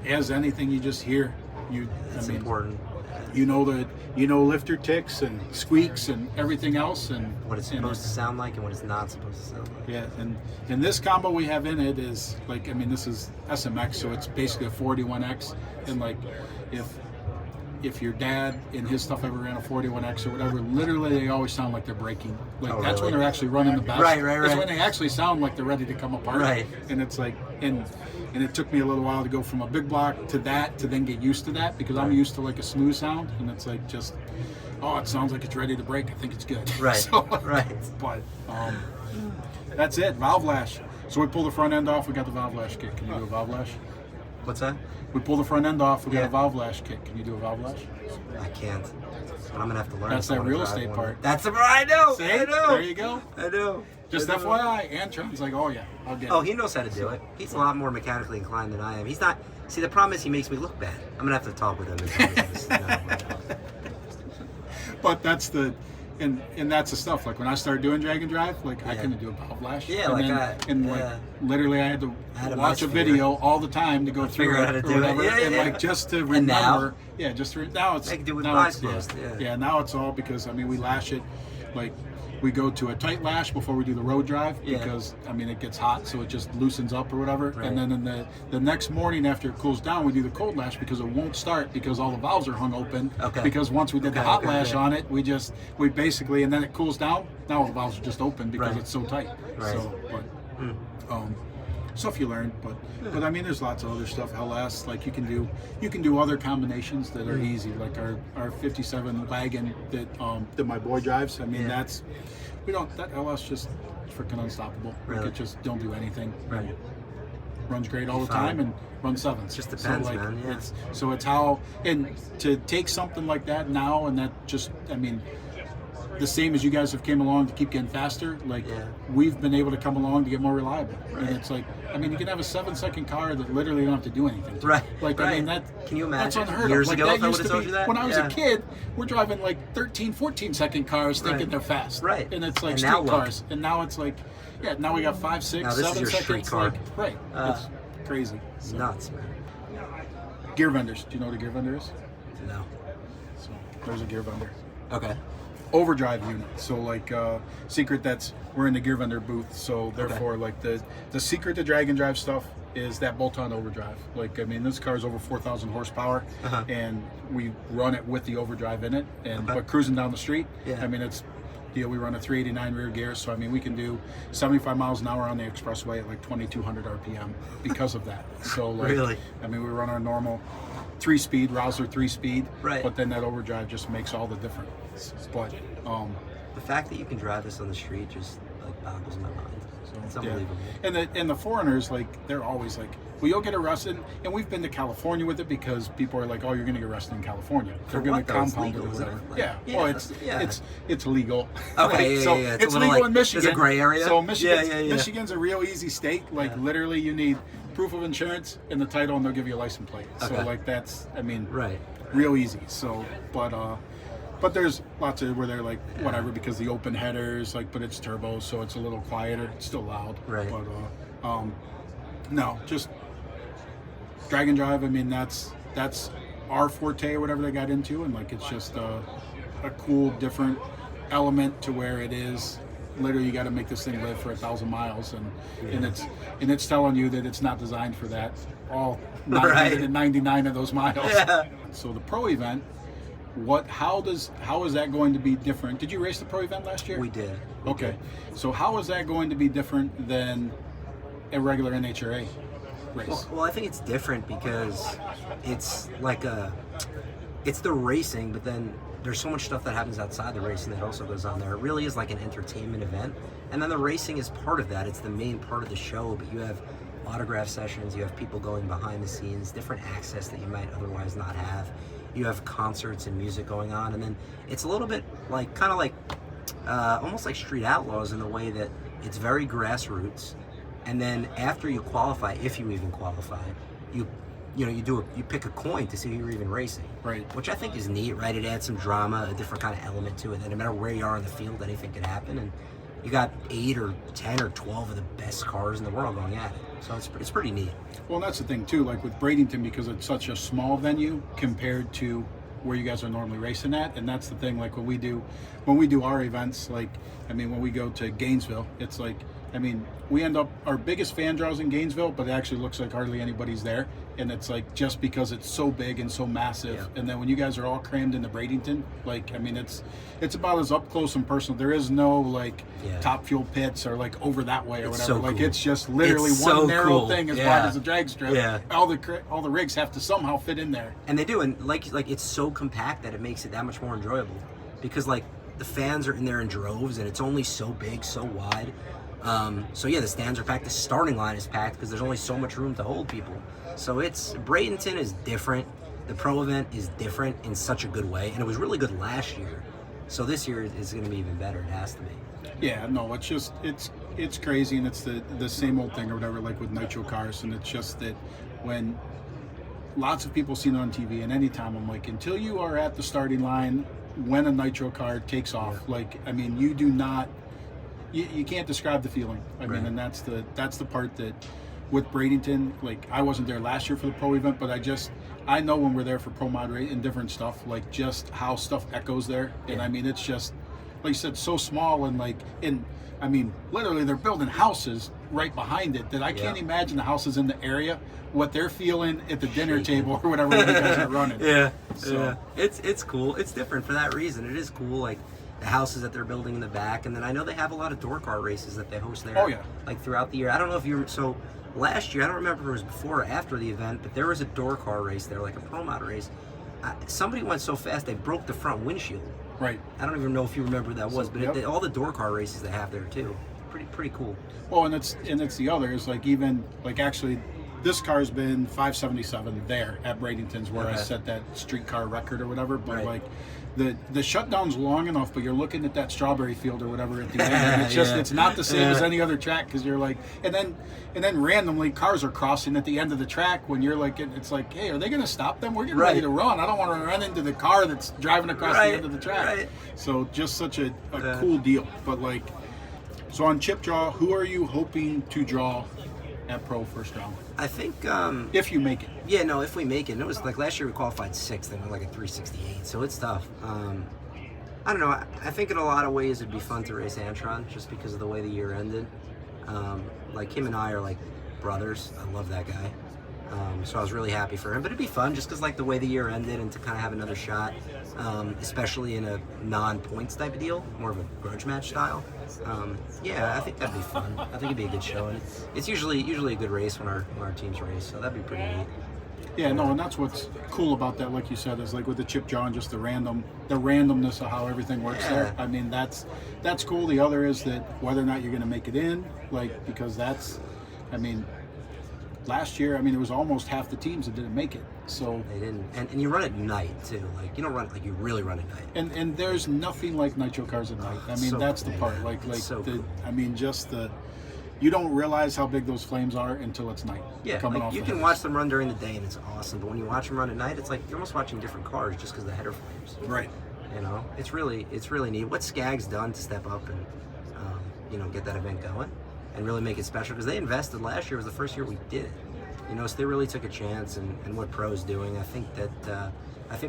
as anything, you just hear. It's important. You know lifter ticks and squeaks and everything else, and What it's supposed to sound like and what it's not supposed to sound like. yeah, and this combo we have in it is like, I mean, this is SMX, so it's basically a 41X, and like if your dad and his stuff ever ran a 41X or whatever, literally they always sound like they're breaking. Like that's when they're actually running the best. Right. That's when they actually sound like they're ready to come apart. Right. And it's like, and it took me a little while to go from a big block to that, to then get used to that, because I'm used to like a smooth sound, and it's like just, oh, it sounds like it's ready to break. I think it's good. Right. So, Right. But that's it. Valve lash. So we pull the front end off. We got the valve lash kit. Can you do a valve lash? What's that? We pull the front end off. We got a valve lash kit. Can you do a valve lash? I can't. But I'm gonna have to learn. That's if I that wanna real drive estate one. part. That's the I know. See? I know. There you go. I know. Just I know. FYI, Antron's like, oh yeah, I'll get Oh, it. he knows how to do it. He's a lot more mechanically inclined than I am. He's not. See, the problem is he makes me look bad. I'm gonna have to talk with him. And tell him this. But that's the, and that's the stuff. Like when I started doing drag and drive, like I couldn't do a valve lash. Yeah, and like then, like literally I had to had a watch a nice video all the time to go through figure it out how to or do it. whatever, Yeah, and yeah. like just to And now? remember. Yeah, just now it's I can do it with now my eyes it's- closed, Yeah, now it's all because I mean we lash it, like we go to a tight lash before we do the road drive because I mean it gets hot, so it just loosens up or whatever. Right. And then in the next morning after it cools down, we do the cold lash because it won't start because all the valves are hung open. Okay. Because once we did the hot lash okay. on it, we basically, and then it cools down. Now all the valves are just open because it's so tight. Right. So, but stuff you learn, but I mean, there's lots of other stuff. LS, like you can do other combinations that are easy, like our 57 wagon that my boy drives. I mean, that LS just freaking unstoppable. Like Really? it just don't do anything. Right. runs great all the Fine. time and runs sevens. Just depends, so, like, man, yeah. It's how, and to take something like that now, and that just, I mean, the same as you guys have came along to keep getting faster, like we've been able to come along to get more reliable. Right. And it's like, I mean, you can have a 7-second car that literally don't have to do anything to. Right. Like, right. I mean, that, can you that's imagine unheard years of. Like, ago that if I would used have to told be, you that? when I was Yeah. a kid, we're driving like 13, 14-second cars thinking they're fast. Right. And it's like And now street look. cars. And now it's like, yeah, now we got 5, 6, Now this is 7 your seconds. street car. Like, right. It's crazy. It's nuts, man. Gear vendors. Do you know what a gear vendor is? No. So there's a gear vendor. Okay. Overdrive unit. So like secret, that's we're in the gear vendor booth. So therefore, like the secret to drag and drive stuff is that bolt-on overdrive. Like, I mean, this car is over 4,000 horsepower, and we run it with the overdrive in it. And but cruising down the street, I mean, it's we run a 389 rear gear, so I mean we can do 75 miles an hour on the expressway at like 2,200 RPM because of that. So like, Really? I mean, we run our normal 3-speed Rouser 3-speed, Right. but then that overdrive just makes all the difference. But The fact that you can drive this on the street just like boggles my mind. It's unbelievable. And the foreigners, like, they're always like, well, you'll get arrested. And we've been to California with it because people are like, oh, you're going to get arrested in California. They're going to what, though? It's compound it or legal, isn't whatever. it? Like, Yeah. yeah, Well, it's legal. Okay, so yeah. it's a little legal like, in Michigan. There's a gray area. So Michigan's, yeah. Michigan's a real easy state. Like, literally, you need proof of insurance and the title, and they'll give you a license plate. So, Okay. like, that's, I mean, Right. real easy. So, but there's lots of where they're like whatever because the open headers, like, but it's turbo, so it's a little quieter. It's still loud. Right. But no, just drag and drive. I mean, that's our forte or whatever they got into, and like it's just a cool, different element to where it is. Literally, you got to make this thing live for 1,000 miles, and it's telling you that it's not designed for that. All 999 of those miles. Yeah. So the pro event. How is that going to be different? Did you race the pro event last year? We did. Okay. So how is that going to be different than a regular NHRA race? Well, I think it's different because it's like it's the racing, but then there's so much stuff that happens outside the racing that also goes on there. It really is like an entertainment event. And then the racing is part of that. It's the main part of the show, but you have autograph sessions, you have people going behind the scenes, different access that you might otherwise not have. You have concerts and music going on, and then it's a little bit like, kind of like, almost like Street Outlaws in the way that it's very grassroots. And then after you qualify, if you even qualify, you pick a coin to see who you're even racing. Right. Which I think is neat, right? It adds some drama, a different kind of element to it. That no matter where you are in the field, anything could happen. And you got 8 or 10 or 12 of the best cars in the world going at it. So it's pretty neat. Well, and that's the thing too. Like with Bradenton, because it's such a small venue compared to where you guys are normally racing at, and that's the thing. Like when we do our events, like I mean, when we go to Gainesville, it's like, I mean, we end up, our biggest fan draws in Gainesville, but it actually looks like hardly anybody's there. And it's like, just because it's so big and so massive. Yeah. And then when you guys are all crammed into Bradenton, like, I mean, it's about as up close and personal. There is no like top fuel pits or like over that way or It's whatever. so Like cool. it's just literally It's one so narrow cool. thing as Yeah. wide as a drag strip. Yeah. All the rigs have to somehow fit in there. And they do, and like it's so compact that it makes it that much more enjoyable. Because like the fans are in there in droves, and it's only so big, so wide. So yeah, the stands are packed. The starting line is packed because there's only so much room to hold people. So Bradenton is different. The pro event is different in such a good way, and it was really good last year. So this year is going to be even better. It has to be. Yeah, no, it's just it's crazy, and it's the same old thing or whatever, like with Nitro cars, and it's just that when lots of people see it on TV, and anytime I'm like, until you are at the starting line when a Nitro car takes off, like, I mean, you do not, you can't describe the feeling. I mean, and that's the part that with Bradenton, like, I wasn't there last year for the pro event, but I know when we're there for pro mod and different stuff, like just how stuff echoes there. And I mean, it's just, like you said, so small, and like, I mean, literally they're building houses right behind it that I can't imagine the houses in the area, what they're feeling at the dinner table or whatever when you guys are running. So. It's cool. It's different for that reason. It is cool, like the houses that they're building in the back, and then I know they have a lot of door car races that they host there. Oh, yeah. Like throughout the year. I don't know if you so last year, I don't remember if it was before or after the event, but there was a door car race there, like a pro mod race. Somebody went so fast they broke the front windshield. Right. I don't even know if you remember what that was, but Yep. all the door car races they have there too. Pretty cool. Well, and it's the others, like even like actually this car's been 577 there at Bradenton's where I Okay. set that streetcar record or whatever. But Right. like the shutdown's long enough, but you're looking at that strawberry field or whatever at the end. And it's just Yeah. it's not the same as Yeah. any other track because you're like, and then randomly cars are crossing at the end of the track when you're like, it's like, hey, are they going to stop them? We're getting ready Right. to run. I don't want to run into the car that's driving across Right. the end of the track. Right. So just such a cool deal. But like, so on chip draw, who are you hoping to draw at Pro first round? I think, If you make it. yeah, no, if we make it, and it was like last year we qualified 6th and we're like a 368, so it's tough. I don't know. I think in a lot of ways it'd be fun to race Antron just because of the way the year ended. Like him and I are like brothers. I love that guy. So I was really happy for him. But it'd be fun just because like the way the year ended and to kind of have another shot, especially in a non-points type of deal, more of a grudge match style. Yeah, I think that'd be fun. I think it'd be a good show, and it's usually a good race when our teams race. So that'd be pretty neat. Yeah, no, and that's what's cool about that, like you said, is like with the chip draw and just the randomness of how everything works there. Yeah. I mean, that's cool. The other is that whether or not you're going to make it in, like, because that's, I mean, last year, I mean, it was almost half the teams that didn't make it. So, They didn't, and you run at night too. Like you don't run like you really run at night. and there's nothing like Nitro cars at night. I mean, So that's the cool, part. man. Like It's so the, cool. I mean, just the, you don't realize how big those flames are until it's night. Yeah, coming like off you the can headers. watch them run during the day and it's awesome, but when you watch them run at night, it's like you're almost watching different cars just because of the header flames. Right. You know, it's really neat. What Skag's done to step up and get that event going and really make it special because they invested last year was the first year we did it. You know, so they really took a chance and what Pro's doing. I think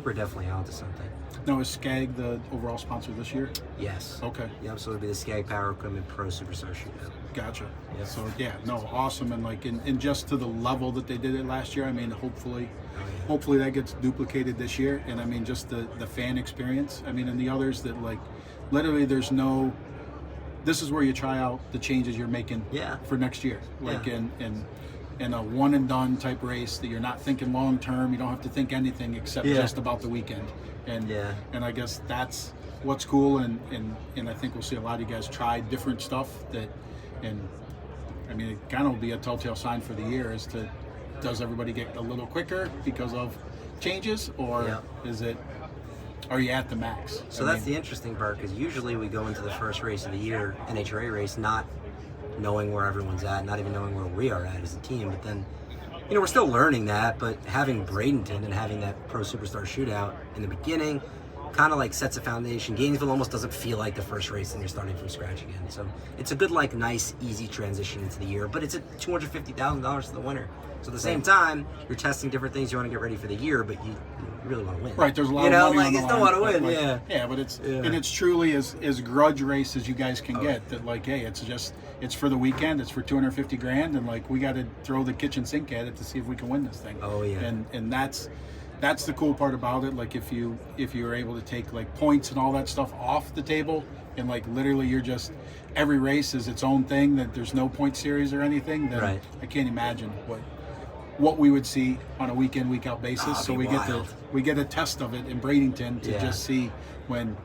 we're definitely onto something. Now, is Skag the overall sponsor this year? Yes. Okay. Yep. So it'll be the Skag Power Equipment Pro Superstar Shootout. Gotcha. Yeah. So yeah, no, awesome, and like, and just to the level that they did it last year. I mean, hopefully that gets duplicated this year, and I mean, just the fan experience. I mean, and the others that like, literally, there's no. This is where you try out the changes you're making Yeah. for next year, like Yeah. in a one and done type race that you're not thinking long term. You don't have to think anything except Yeah. just about the weekend, and Yeah. and I guess that's what's cool, and I think we'll see a lot of you guys try different stuff that. And I mean, it kind of will be a telltale sign for the year as to does everybody get a little quicker because of changes, or Yeah. are you at the max? So that's the interesting part because usually we go into the first race of the year, NHRA race, not knowing where everyone's at, not even knowing where we are at as a team. But then, we're still learning that. But having Bradenton and having that Pro Superstar Shootout in the beginning kind of like sets a foundation. Gainesville almost doesn't feel like the first race and you're starting from scratch again. So it's a good, like, nice, easy transition into the year. But it's at $250,000 to the winner. So at the same time, you're testing different things. You want to get ready for the year, but you really want to win. Right, there's a lot you of know, money like on you the still line, want to but, win, like, yeah. but it's Yeah. and it's truly as grudge race as you guys can get. That like, hey, it's for the weekend. It's for $250,000, and like we got to throw the kitchen sink at it to see if we can win this thing. Oh, yeah. And that's the cool part about it. Like if you are able to take like points and all that stuff off the table, and like literally you're just every race is its own thing. That there's no point series or anything. Then Right. I can't imagine what we would see on a week in, week out basis. Oh, it'd So be wild. we get a test of it in Bradenton to Yeah. just see when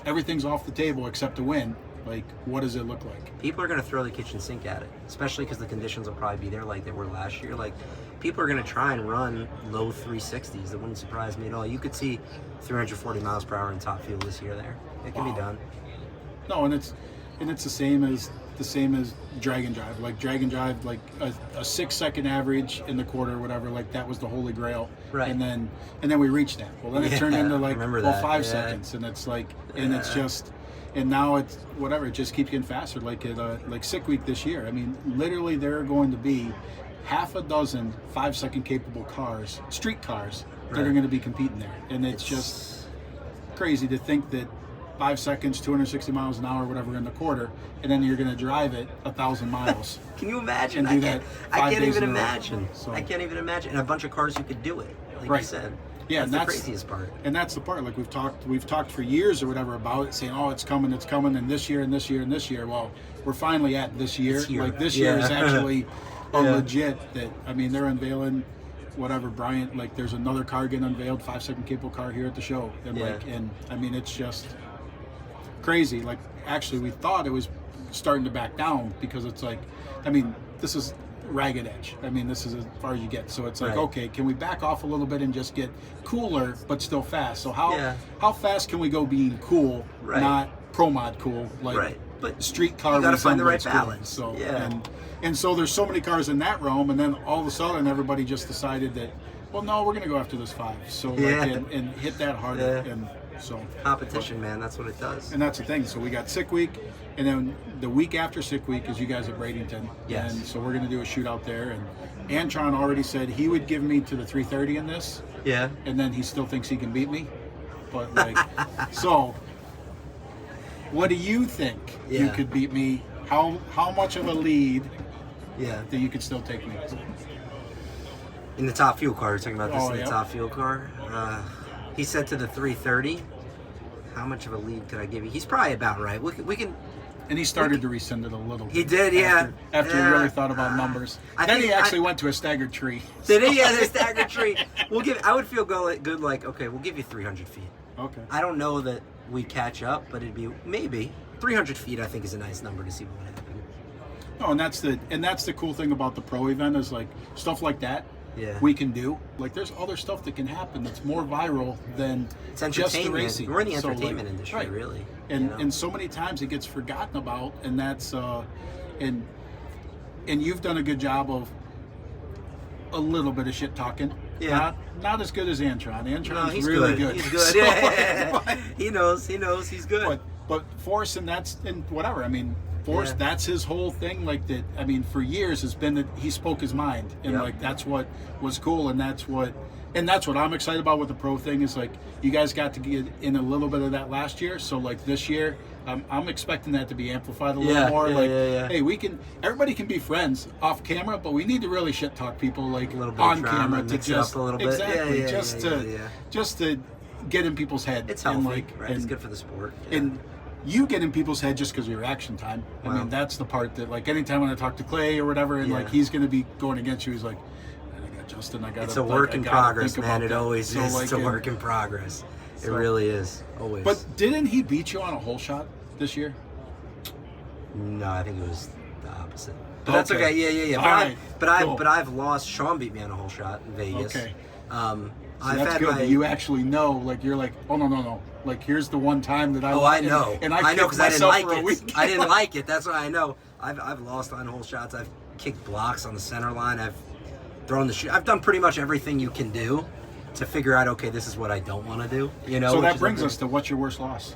everything's off the table except to win. Like, what does it look like? People are going to throw the kitchen sink at it, especially because the conditions will probably be there like they were last year. Like, people are going to try and run low 360s. That wouldn't surprise me at all. You could see 340 miles per hour in top fuel this year there. It can be done. No, and it's the same as drag and drive. Like drag and drive, like a 6 second average in the quarter or whatever. Like that was the holy grail. Right. And then we reached that. Well, then it turned Yeah, into I like remember well that. 5 Yeah. seconds, and it's like it's just. And now it's whatever. It just keeps getting faster. Like at like Sick Week this year. I mean, literally there are going to be half a dozen 5 second capable cars, street cars, that are Right. going to be competing there. And it's just crazy to think that 5 seconds, 260 miles an hour, whatever, in the quarter, and then you're going to drive it 1,000 miles. Can you imagine? And do that I 5 can't days even in a row. imagine. So- I can't even imagine. And a bunch of cars you could do it, like you Right. said. Yeah, that's and the craziest part. And that's the part. Like we've talked for years or whatever about it, saying, "Oh, it's coming, and this year, and this year, and this year." Well, we're finally at this year. It's here. Like this year is Yeah. actually a Yeah. legit. That I mean, they're unveiling whatever Bryant. Like there's another car getting unveiled, 5 second capable car here at the show, and Yeah. and I mean, it's just crazy. Like actually, we thought it was starting to back down because it's like, I mean, this is ragged edge. I mean, this is as far as you get. So it's like, Right. okay, can we back off a little bit and just get cooler but still fast? So how fast can we go being cool, Right. not pro mod cool, like Right. But street car? you gotta find the right resemblance cool. balance. So Yeah. and so there's so many cars in that realm, and then all of a sudden everybody just decided that, well, no, we're gonna go after this 5. So like, Yeah. and hit that harder. Yeah. And so competition, man, that's what it does. and that's the thing. So we got Sick Week, and then the week after Sick Week is you guys at Bradenton. Yes. And so we're going to do a shootout there. And Antron already said he would give me to the 330 in this, Yeah. and then he still thinks he can beat me. But like, so what do you think you Yeah. could beat me? How much of a lead Yeah. that you could still take me? In the top fuel car, we're talking about this Oh, in the yeah. top fuel car. He said to the 330, how much of a lead could I give you? He's probably about right. We can And he started to rescind it a little bit. He did, yeah. After he Yeah. really thought about numbers. I Then he think actually went to a staggered tree. Did he? Yeah, the staggered tree. I would feel good like, okay, we'll give you 300 feet. Okay. I don't know that we catch up, but it'd be maybe 300 feet. I think is a nice number to see what would happen. No, and that's the cool thing about the pro event is like stuff like that. Yeah. We can do. Like there's other stuff that can happen that's more viral than It's just the entertainment. racing. We're in the So, like, entertainment industry, right. really. And you know? and so many times it gets forgotten about, and that's and you've done a good job of a little bit of shit talking. Yeah. Not as good as Antron. No, Antron's he's really good. good. He's good. So, Yeah. He knows. He's good. but Forrest, and whatever. I mean, Forrest, Yeah. that's his whole thing. Like that. I mean, for years has been that he spoke his mind, and Yep. like that's what was cool, and that's what I'm excited about with the pro thing is like you guys got to get in a little bit of that last year. So like this year, I'm expecting that to be amplified a little Yeah, more. yeah, like, yeah. hey, everybody can be friends off camera, but we need to really shit talk people like A little bit on of drama, camera to mix it just up a little bit. exactly Yeah, just to get in people's head. It's and, healthy, like, right? It's and- good for the sport. Yeah. and you get in people's head just because of your action time. I Wow. mean, that's the part that, like, anytime when I talk to Clay or whatever, and like Yeah. he's going to be going against you, he's like, "Man, I got Justin, I got." It's a work in progress, man. It always is. It's a work in progress. It So- really is. Always. But didn't he beat you on a hole shot this year? no, I think it was the opposite. But that's Okay. okay. Yeah. All But, right. Cool. but I've lost. Sean beat me on a hole shot in Vegas. Okay. So I've that's had good my. that you actually know. Like you're like, oh no. Like here's the one time that I. Oh, I know. And I know kicked because I didn't myself like for a it. week. I didn't like it. That's why I know. I've lost on hole shots. I've kicked blocks on the center line. I've thrown the shoe. I've done pretty much everything you can do to figure out. Okay, this is what I don't want to do. You know. So which that is brings a us to what's your worst loss?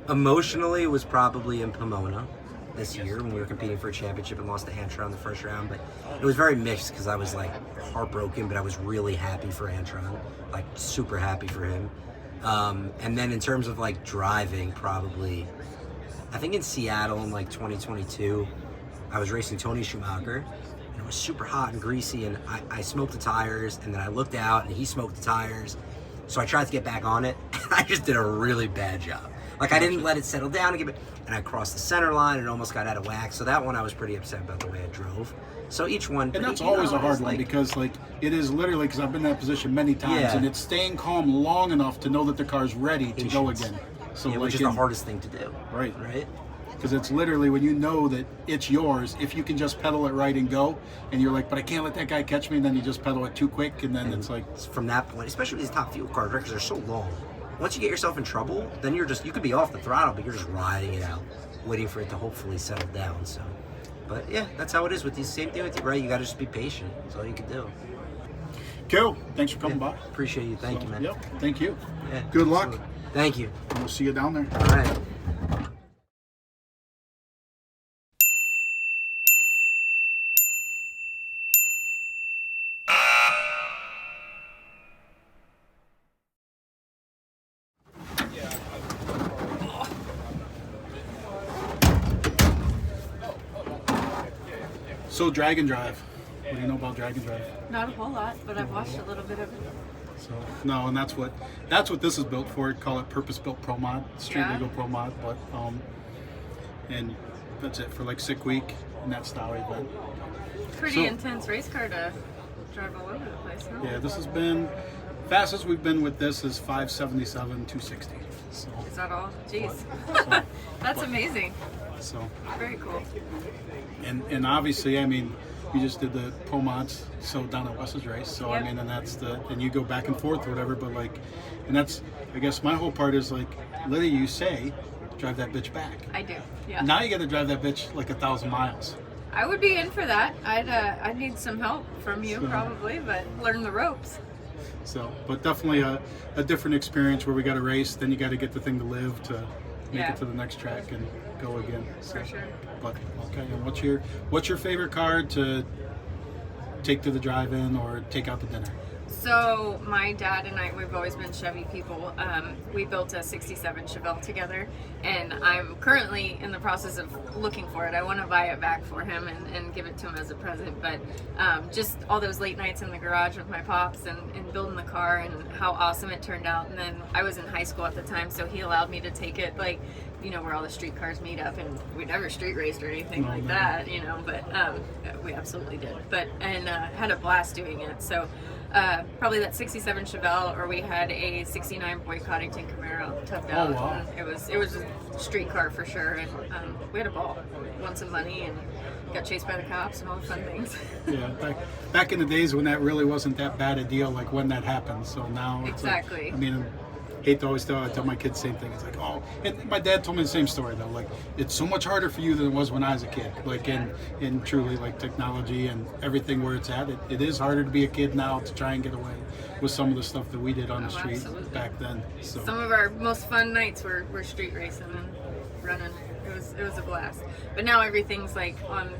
Emotionally, it was probably in Pomona this year when we were competing for a championship and lost to Antron in the first round. But it was very mixed because I was like heartbroken, but I was really happy for Antron, like super happy for him. And then in terms of like driving, probably, I think in Seattle in like 2022, I was racing Tony Schumacher. And it was super hot and greasy, and I smoked the tires, and then I looked out, and he smoked the tires. So I tried to get back on it, and I just did a really bad job. Like, I didn't let it settle down and I crossed the center line and almost got out of whack. So that one I was pretty upset about the way I drove. So each one... And that's you know, always a hard it's one like- because, like, it is literally, because I've been in that position many times, Yeah. and it's staying calm long enough to know that the car's ready to go Patience. again. So, Yeah, like, which is the hardest thing to do. Right. Right? Because it's literally when you know that it's yours, if you can just pedal it right and go, and you're like, but I can't let that guy catch me, and then you just pedal it too quick, and then And it's like, from that point, especially with these top fuel cars, right, because they're so long. Once you get yourself in trouble, then you could be off the throttle, but you're just riding it out, waiting for it to hopefully settle down. So, but yeah, that's how it is with these. Same thing with you, right? You got to just be patient. That's all you can do. cool, thanks for coming by. Appreciate you. Thank you, man. Yep, thank you. Yeah, Good luck. absolutely. Thank you. And we'll see you down there. All right. So, Drag and Drive. What do you know about Drag and Drive? Not a whole lot, but I've watched a little bit of it. So no, and that's what this is built for. Call it purpose-built pro mod, street Yeah. legal pro mod. But and that's it for like Sick Week and that style event. Pretty So- intense race car to drive all over the place, huh? Yeah, this has been Fastest we've been with this is 577, 260. So, Is that all? Jeez. so, That's amazing. so, Very cool. and obviously, I mean, you just did the pro mods, so down at Wes's race. So Yep. I mean, and you go back and forth or whatever. But like, and that's, I guess my whole part is like, literally, you say, drive that bitch back. I do. Yeah. Now you got to drive that bitch like 1,000 miles. I would be in for that. I'd need some help from you So- probably, but learn the ropes. So, but definitely a different experience where we got to race. Then you got to get the thing to live to make Yeah. it to the next track and go again. So, For sure. But okay, and what's your favorite car to take to the drive-in or take out to dinner? So my dad and I, we've always been Chevy people. We built a 67 Chevelle together, and I'm currently in the process of looking for it. I want to buy it back for him and give it to him as a present. But just all those late nights in the garage with my pops and building the car and how awesome it turned out. And then I was in high school at the time, so he allowed me to take it, like, you know, where all the street cars meet up, and we never street raced or anything like that, you know, but we absolutely did. But had a blast doing it. So probably that 67 Chevelle, or we had a 69 Boyd Coddington Camaro tugged out. wow. And it was a street car for sure, and we had a ball, won some money, and got chased by the cops and all the fun things. Yeah, back in the days when that really wasn't that bad a deal, like when that happened. So now it's Exactly. Like, I mean, I hate to always tell my kids the same thing. It's like, oh, and my dad told me the same story though. Like, it's so much harder for you than it was when I was a kid. Like in truly like technology and everything where it's at, it is harder to be a kid now to try and get away with some of the stuff that we did on the street absolutely. back then. So Some of our most fun nights were street racing and running. It was a blast. But now everything's like on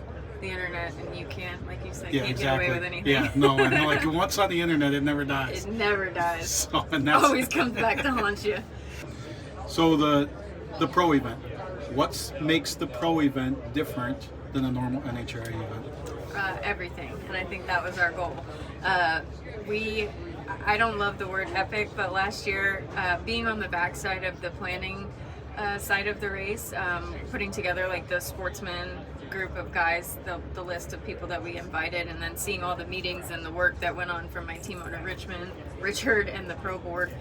the internet, and you can't, like you said, yeah, can't exactly. get away with anything. Yeah, no, I know. Like once on the internet, it never dies. It never dies. So, and that's, Always comes back to haunt you. So the pro event, what makes the pro event different than a normal NHRA event? Everything, and I think that was our goal. I don't love the word epic, but last year, being on the backside of the planning side of the race, putting together like the sportsman group of guys, the list of people that we invited, and then seeing all the meetings and the work that went on from my team owner Richard, and the pro board.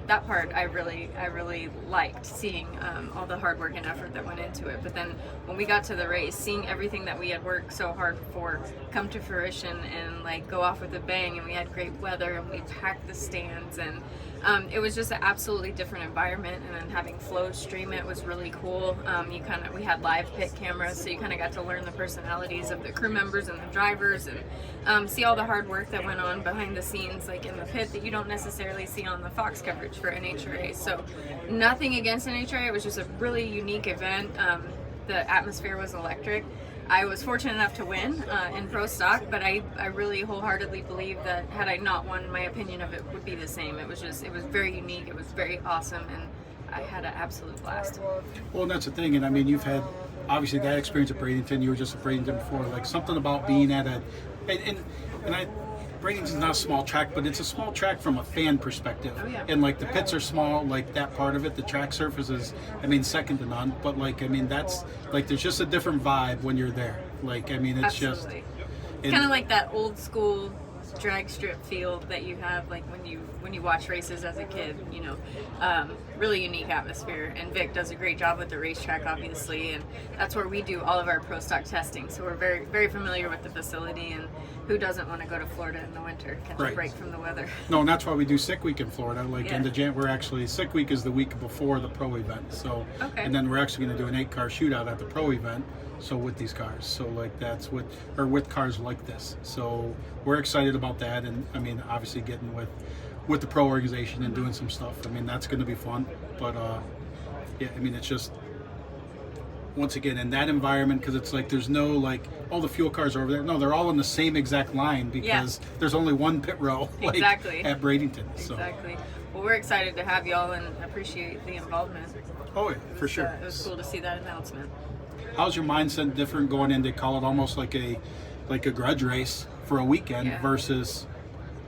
That part I really liked, seeing all the hard work and effort that went into it. But then when we got to the race, seeing everything that we had worked so hard for come to fruition and like go off with a bang, and we had great weather and we packed the stands, and it was just an absolutely different environment. And then having Flo stream it was really cool. We had live pit cameras, so you kind of got to learn the personalities of the crew members and the drivers, and see all the hard work that went on behind the scenes, like in the pit, that you don't necessarily see on the Fox coverage for NHRA. So nothing against NHRA, it was just a really unique event. The atmosphere was electric. I was fortunate enough to win in pro stock, but I really wholeheartedly believe that had I not won, my opinion of it would be the same. It was very unique, it was very awesome, and I had an absolute blast. Well, and that's the thing, and I mean, you've had obviously that experience at Bradenton. You were just at Bradenton before, like something about being at Bradenton's not a small track, but it's a small track from a fan perspective. Oh, yeah. And like the pits are small, like that part of it, the track surface is, I mean, second to none. But like, I mean, that's like, there's just a different vibe when you're there. Like, I mean, it's Absolutely. just Kind of like that old school drag strip feel that you have like when you watch races as a kid, you know. Really unique atmosphere, and Vic does a great job with the racetrack, obviously, and that's where we do all of our pro stock testing, so we're very, very familiar with the facility. And who doesn't want to go to Florida in the winter, catch Right. a break from the weather? No, and that's why we do Sick Week in Florida. Like, Yeah. end of Jan, we're actually, Sick Week is the week before the pro event. So, Okay. and then we're actually going to do an 8-car shootout at the pro event. So with these cars, so like that's with cars like this. So we're excited about that, and I mean, obviously getting with the pro organization and doing some stuff. I mean, that's going to be fun. But yeah, I mean, it's just once again in that environment, because it's like there's no like all the fuel cars are over there. No, they're all in the same exact line because there's only one pit row like, Exactly. at Bradenton. So. Exactly. Well, we're excited to have y'all and appreciate the involvement. Oh yeah, for sure. It was cool to see that announcement. How's your mindset different going in to call it almost like a grudge race for a weekend versus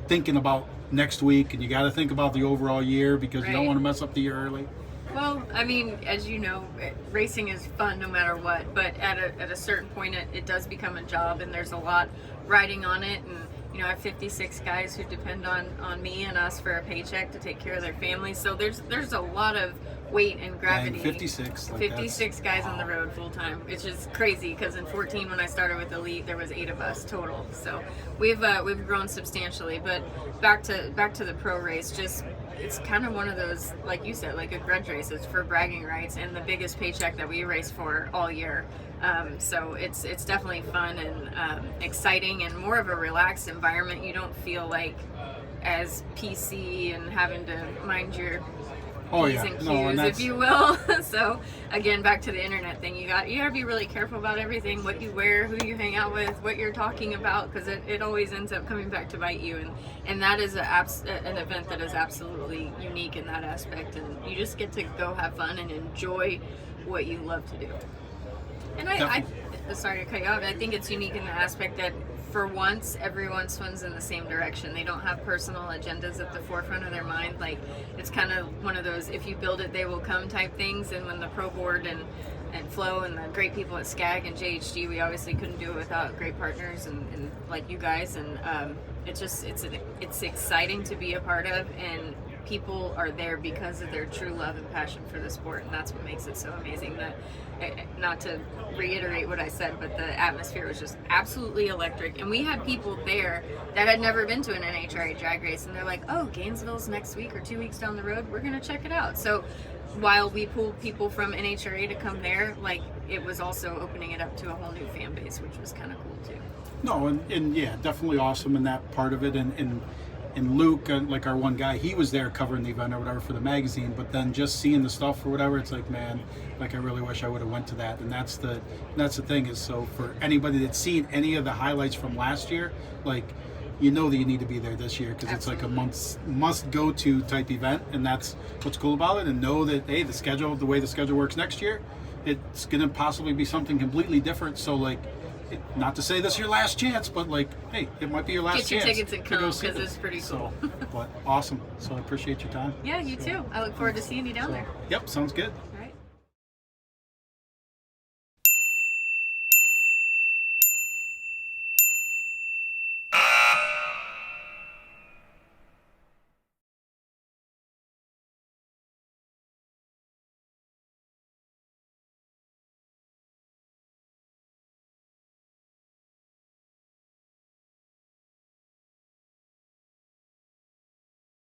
thinking about next week, and you got to think about the overall year because you don't Right. want to mess up the year early? Well, I mean, as you know, racing is fun no matter what, but at a certain point it does become a job, and there's a lot riding on it, and You know, I have 56 guys who depend on me and us for a paycheck to take care of their families. So there's a lot of weight and gravity. Dang, 56. Like 56 guys on the road full time, which is crazy because in 14 when I started with Elite there was 8 of us total. So we've grown substantially. But back to the pro race, just it's kind of one of those, like you said, like a grudge race. It's for bragging rights and the biggest paycheck that we race for all year. So it's definitely fun and exciting and more of a relaxed environment. You don't feel like as PC and having to mind your P's and Q's, if you will. So again, back to the internet thing, you gotta be really careful about everything, what you wear, who you hang out with, what you're talking about, because it always ends up coming back to bite you. And that is an event that is absolutely unique in that aspect, and you just get to go have fun and enjoy what you love to do. And I sorry to cut you off, I think it's unique in the aspect that for once everyone swims in the same direction. They don't have personal agendas at the forefront of their mind. Like, it's kind of one of those if you build it they will come type things. And when the pro board and Flo and the great people at SCAG and JHG, we obviously couldn't do it without great partners and like you guys, and it's exciting to be a part of, and people are there because of their true love and passion for the sport, and that's what makes it so amazing. That, not to reiterate what I said, but the atmosphere was just absolutely electric, and we had people there that had never been to an NHRA drag race, and they're like, oh, Gainesville's next week or 2 weeks down the road, we're gonna check it out. So while we pulled people from NHRA to come there, like, it was also opening it up to a whole new fan base, which was kind of cool too. No, and yeah, definitely awesome in that part of it. And Luke, like our one guy, he was there covering the event or whatever for the magazine, but then just seeing the stuff or whatever, it's like, man, like, I really wish I would have went to that. And that's the thing is, so for anybody that's seen any of the highlights from last year, like, you know that you need to be there this year, because it's like a must go to type event, and that's what's cool about it. And know that, hey, the way the schedule works next year, it's going to possibly be something completely different. So, like, not to say this is your last chance, but, like, hey, it might be your last chance. Get your tickets and come, because it's pretty cool. So, but awesome. So I appreciate your time. Yeah, you too. I look forward to seeing you down there. Yep, sounds good.